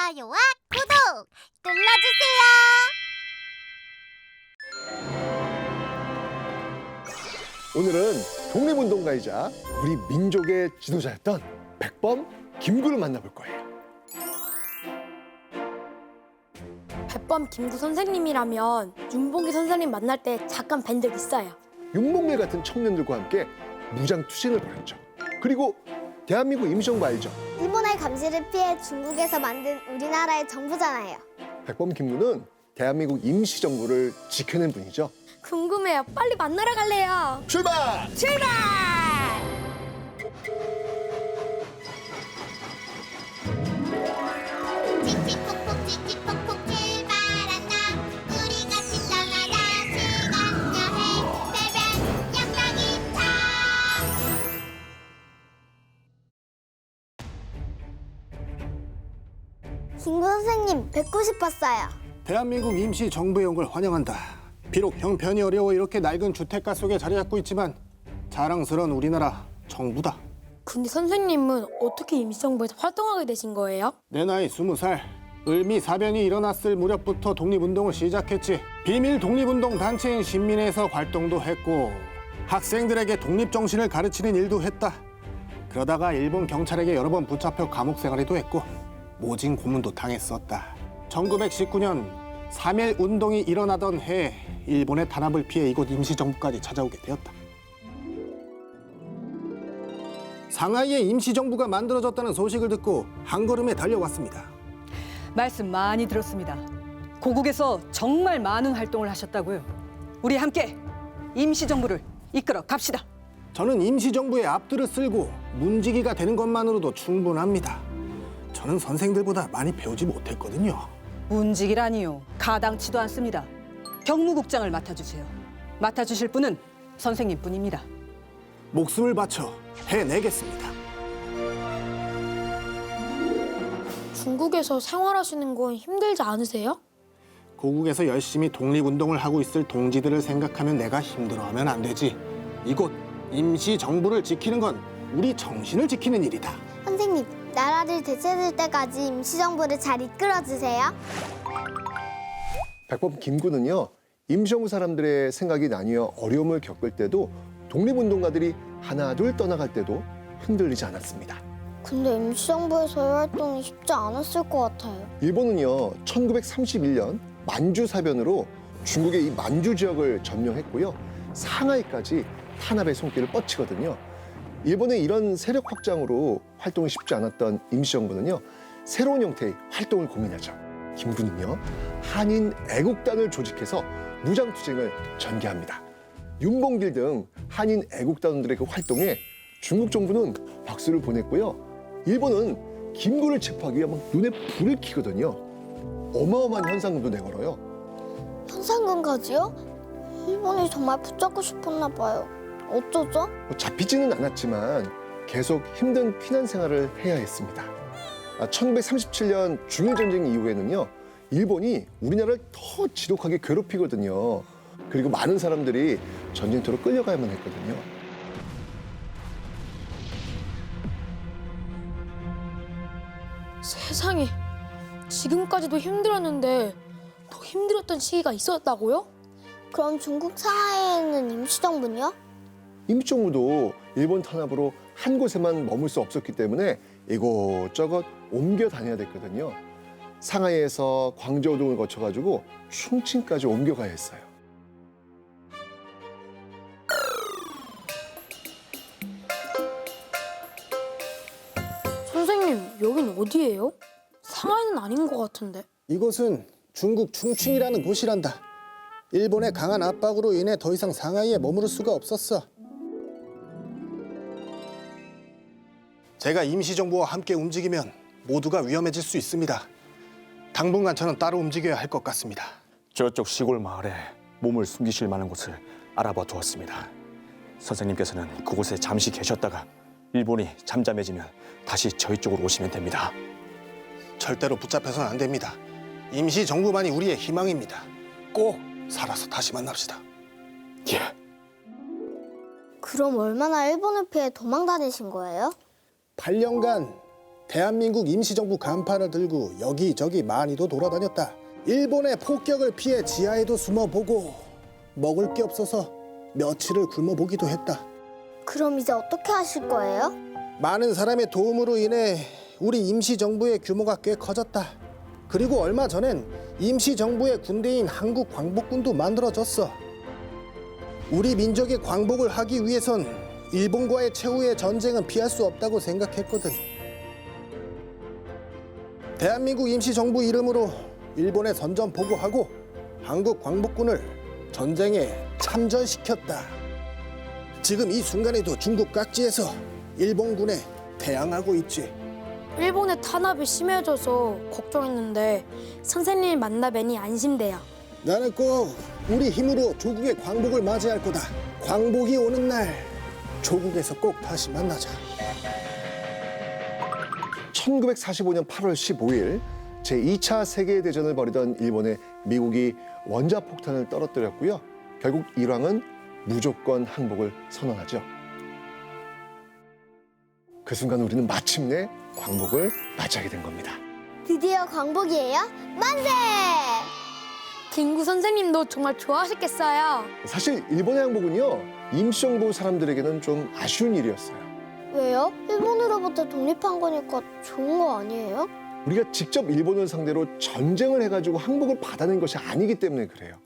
좋아요와 구독 눌러주세요. 오늘은 독립운동가이자 우리 민족의 지도자였던 백범 김구를 만나볼 거예요. 백범 김구 선생님이라면 윤봉길 선생님 만날 때 잠깐 뵌 적 있어요. 윤봉길 같은 청년들과 함께 무장투쟁을 벌였죠. 그리고 대한민국 임시정부 알죠? 일본의 감시를 피해 중국에서 만든 우리나라의 정부잖아요. 백범 김구는 대한민국 임시정부를 지켜낸 분이죠. 궁금해요. 빨리 만나러 갈래요. 출발! 출발! 칙칙폭폭 칙칙폭폭 출발한다. 우리 같이 떠나다 시간 여행 새벽 양락이차. 김구 선생님 뵙고 싶었어요. 대한민국 임시정부에 온 걸 환영한다. 비록 형편이 어려워 이렇게 낡은 주택가 속에 자리 잡고 있지만 자랑스러운 우리나라 정부다. 근데 선생님은 어떻게 임시정부에서 활동하게 되신 거예요? 내 나이 20살, 을미사변이 일어났을 무렵부터 독립운동을 시작했지. 비밀 독립운동 단체인 신민회에서 활동도 했고 학생들에게 독립정신을 가르치는 일도 했다. 그러다가 일본 경찰에게 여러 번 붙잡혀 감옥 생활에도 했고 모진 고문도 당했었다. 1919년 3.1 운동이 일어나던 해에 일본의 탄압을 피해 이곳 임시정부까지 찾아오게 되었다. 상하이에 임시정부가 만들어졌다는 소식을 듣고 한 걸음에 달려왔습니다. 말씀 많이 들었습니다. 고국에서 정말 많은 활동을 하셨다고요. 우리 함께 임시정부를 이끌어 갑시다. 저는 임시정부의 앞들을 쓸고 문지기가 되는 것만으로도 충분합니다. 저는 선생들보다 많이 배우지 못했거든요. 문직이라니요. 가당치도 않습니다. 경무국장을 맡아주세요. 맡아주실 분은 선생님뿐입니다. 목숨을 바쳐 해내겠습니다. 중국에서 생활하시는 건 힘들지 않으세요? 고국에서 열심히 독립운동을 하고 있을 동지들을 생각하면 내가 힘들어하면 안 되지. 이곳 임시정부를 지키는 건 우리 정신을 지키는 일이다. 선생님, 나라를 되찾을 때까지 임시정부를 잘 이끌어주세요. 백범 김구는요, 임시정부 사람들의 생각이 나뉘어 어려움을 겪을 때도 독립운동가들이 하나 둘 떠나갈 때도 흔들리지 않았습니다. 근데 임시정부에서의 활동이 쉽지 않았을 것 같아요. 일본은요, 1931년 만주 사변으로 중국의 이 만주 지역을 점령했고요, 상하이까지 탄압의 손길을 뻗치거든요. 일본의 이런 세력 확장으로 활동이 쉽지 않았던 임시정부는요, 새로운 형태의 활동을 고민하죠. 김구는요, 한인 애국단을 조직해서 무장투쟁을 전개합니다. 윤봉길 등 한인 애국단원들의 그 활동에 중국 정부는 박수를 보냈고요, 일본은 김구를 체포하기 위해 막 눈에 불을 켜거든요. 어마어마한 현상금도 내걸어요. 현상금까지요? 일본이 정말 붙잡고 싶었나 봐요. 어쩌죠? 잡히지는 않았지만 계속 힘든 피난 생활을 해야 했습니다. 1937년 중일전쟁 이후에는요, 일본이 우리나라를 더 지독하게 괴롭히거든요. 그리고 많은 사람들이 전쟁터로 끌려가야만 했거든요. 세상에, 지금까지도 힘들었는데 더 힘들었던 시기가 있었다고요? 그럼 중국 상하이에는 임시정부는요? 임시정부도 일본 탄압으로 한 곳에만 머물 수 없었기 때문에 이곳저곳 옮겨 다녀야 됐거든요. 상하이에서 광저우 등을 거쳐가지고 충칭까지 옮겨가야 했어요. 선생님, 여긴 어디예요? 상하이는 아닌 것 같은데. 이곳은 중국 충칭이라는 곳이란다. 일본의 강한 압박으로 인해 더 이상 상하이에 머무를 수가 없었어. 제가 임시정부와 함께 움직이면 모두가 위험해질 수 있습니다. 당분간 저는 따로 움직여야 할 것 같습니다. 저쪽 시골 마을에 몸을 숨기실 만한 곳을 알아봐 두었습니다. 선생님께서는 그곳에 잠시 계셨다가 일본이 잠잠해지면 다시 저희 쪽으로 오시면 됩니다. 절대로 붙잡혀서는 안 됩니다. 임시정부만이 우리의 희망입니다. 꼭 살아서 다시 만납시다. 예. 그럼 얼마나 일본을 피해 도망 다니신 거예요? 8년간 대한민국 임시정부 간판을 들고 여기저기 많이도 돌아다녔다. 일본의 폭격을 피해 지하에도 숨어보고 먹을 게 없어서 며칠을 굶어보기도 했다. 그럼 이제 어떻게 하실 거예요? 많은 사람의 도움으로 인해 우리 임시정부의 규모가 꽤 커졌다. 그리고 얼마 전엔 임시정부의 군대인 한국광복군도 만들어졌어. 우리 민족의 광복을 하기 위해선 일본과의 최후의 전쟁은 피할 수 없다고 생각했거든. 대한민국 임시정부 이름으로 일본에 선전포고하고 한국광복군을 전쟁에 참전시켰다. 지금 이 순간에도 중국 각지에서 일본군에 대항하고 있지. 일본의 탄압이 심해져서 걱정했는데 선생님 만나 뵈니 안심돼요. 나는 꼭 우리 힘으로 조국의 광복을 맞이할 거다. 광복이 오는 날 조국에서 꼭 다시 만나자. 1945년 8월 15일 제2차 세계대전을 벌이던 일본에 미국이 원자폭탄을 떨어뜨렸고요. 결국 일왕은 무조건 항복을 선언하죠. 그 순간 우리는 마침내 광복을 맞이하게 된 겁니다. 드디어 광복이에요? 만세! 김구 선생님도 정말 좋아하셨겠어요. 사실 일본의 항복은요, 임시정부 사람들에게는 좀 아쉬운 일이었어요. 왜요? 일본으로부터 독립한 거니까 좋은 거 아니에요? 우리가 직접 일본을 상대로 전쟁을 해가지고 항복을 받아낸 것이 아니기 때문에 그래요.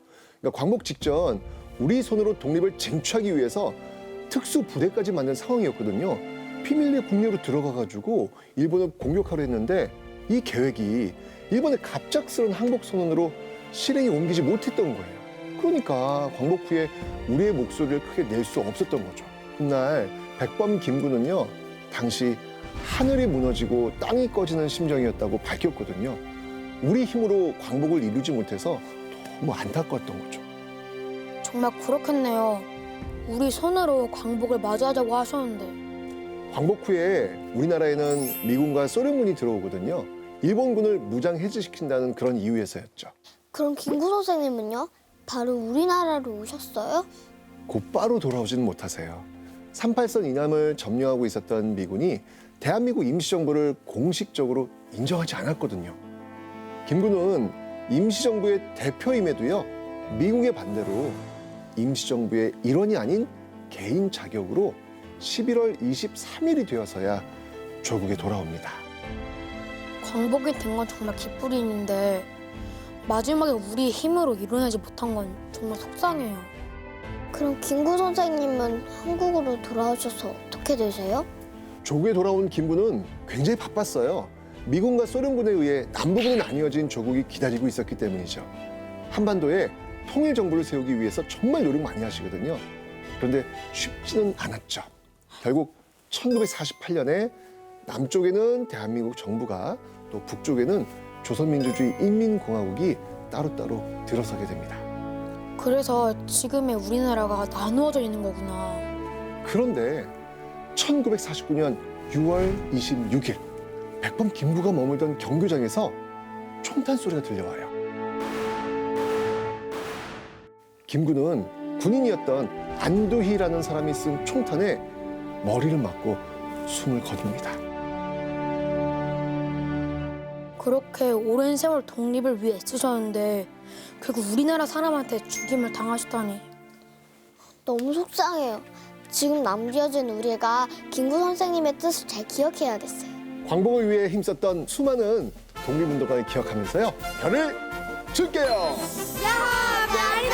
그러니까 광복 직전 우리 손으로 독립을 쟁취하기 위해서 특수 부대까지 만든 상황이었거든요. 비밀리에 국내로 들어가가지고 일본을 공격하려 했는데 이 계획이 일본의 갑작스러운 항복 선언으로 실행에 옮기지 못했던 거예요. 그러니까 광복 후에 우리의 목소리를 크게 낼 수 없었던 거죠. 훗날 백범 김구는요, 당시 하늘이 무너지고 땅이 꺼지는 심정이었다고 밝혔거든요. 우리 힘으로 광복을 이루지 못해서 너무 안타까웠던 거죠. 정말 그렇겠네요. 우리 손으로 광복을 맞이하자고 하셨는데. 광복 후에 우리나라에는 미군과 소련군이 들어오거든요. 일본군을 무장 해제시킨다는 그런 이유에서였죠. 그럼 김구 선생님은요? 바로 우리나라로 오셨어요? 곧바로 돌아오지는 못하세요. 38선 이남을 점령하고 있었던 미군이 대한민국 임시정부를 공식적으로 인정하지 않았거든요. 김구는 임시정부의 대표임에도요, 미국의 반대로 임시정부의 일원이 아닌 개인 자격으로 11월 23일이 되어서야 조국에 돌아옵니다. 광복이 된 건 정말 기쁠이 있는데 마지막에 우리 힘으로 이뤄내지 못한 건 정말 속상해요. 그럼 김구 선생님은 한국으로 돌아오셔서 어떻게 되세요? 조국에 돌아온 김구는 굉장히 바빴어요. 미군과 소련군에 의해 남북으로 나뉘어진 조국이 기다리고 있었기 때문이죠. 한반도에 통일정부를 세우기 위해서 정말 노력 많이 하시거든요. 그런데 쉽지는 않았죠. 결국 1948년에 남쪽에는 대한민국 정부가, 또 북쪽에는 조선민주주의 인민공화국이 따로따로 들어서게 됩니다. 그래서 지금의 우리나라가 나누어져 있는 거구나. 그런데 1949년 6월 26일 백범 김구가 머물던 경교장에서 총탄 소리가 들려와요. 김구는 군인이었던 안두희라는 사람이 쓴 총탄에 머리를 맞고 숨을 거둡니다. 그렇게 오랜 세월 독립을 위해 애쓰셨는데 결국 우리나라 사람한테 죽임을 당하셨다니. 너무 속상해요. 지금 남겨진 우리가 김구 선생님의 뜻을 잘 기억해야겠어요. 광복을 위해 힘썼던 수많은 독립운동가를 기억하면서요, 별을 줄게요. 야, 별이